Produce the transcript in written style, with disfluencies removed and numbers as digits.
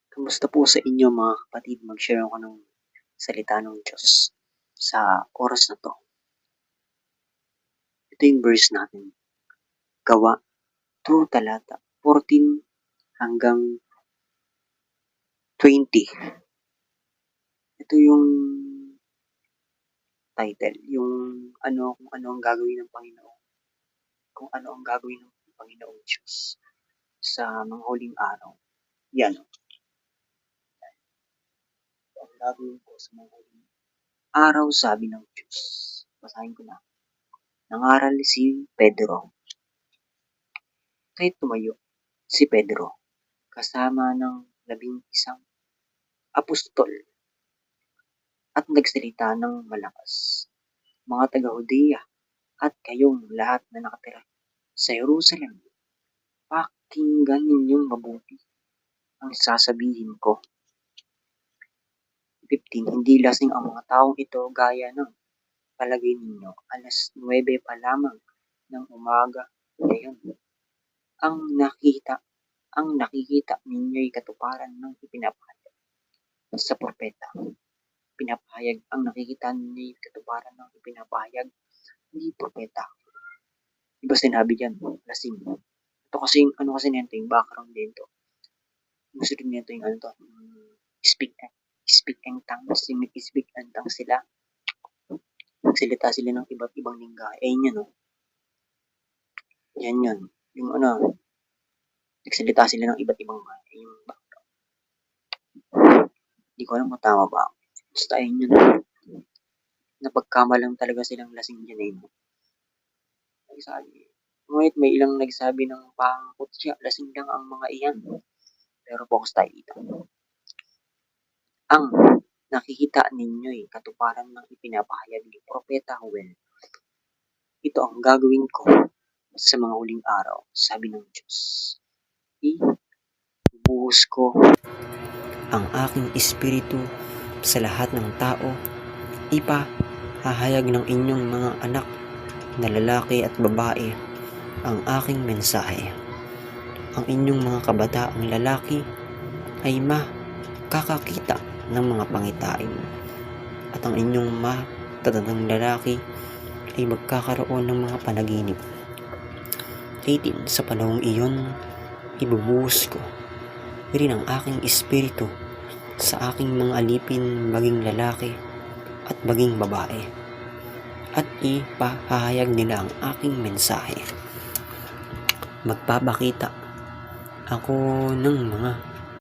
Kamusta po sa inyo mga kapatid? Mag-share ako ng salita ng Diyos sa oras na to. Ito yung verse natin. Gawa 2 talata 14 hanggang 20. Ito yung title, yung kung ano ang gagawin ng Panginoon. Kung ano ang gagawin ng Panginoong Diyos sa mga huling araw. Yan. Ang gagawin ko sa mga huling araw, sabi ng Diyos. Basahin ko na. Nangaral si Pedro. Kahit tumayo si Pedro kasama ng 11 apostol at nagsalita ng malakas. Mga taga-Judea at kayong lahat na nakatira sa Jerusalem, pakinggan ninyong mabuti ang sasabihin ko. 15. Hindi lasing ang mga taong ito gaya ng palagay ninyo. Alas 9 pa lamang ng umaga ngayon. Ang nakikita ninyo'y katuparan ng ipinapahayag sa propeta. Ang nakikita ninyo'y katuparan ng ipinapahayag, hindi propeta. Diba sinabi dyan, lasing. Ito kasi, nito yung background dito. Gusto din nito yung speak and tongues. Speak and tongues sila. Nagsalita sila ng iba't ibang lingga. Yan yun. Yung nagsalita sila ng iba't ibang yung background. Hindi ko alam kung tama ba. Basta yun yun. Napagkamalang talaga silang lasing dyan Ngunit may ilang nagsabi ng pangakot siya, lasing lang ang mga iyan. Pero focus tayo dito. Ang nakikita ninyo'y katuparan ng ipinapahayag ni Propeta Joel. Ito ang gagawin ko sa mga huling araw, sabi ng Diyos. Ibuhos ko ang aking espiritu sa lahat ng tao. Ipahahayag ng inyong mga anak na lalaki at babae ang aking mensahe. Ang inyong mga kabataang lalaki ay makakakita ng mga pangitain, at ang inyong matatandang lalaki ay magkakaroon ng mga panaginip. 18. Sa panahong iyon, ibubuhos ko rin ang aking espiritu sa aking mga alipin, maging lalaki at maging babae, at ipahahayag nila ang aking mensahe. Magpapakita ako ng mga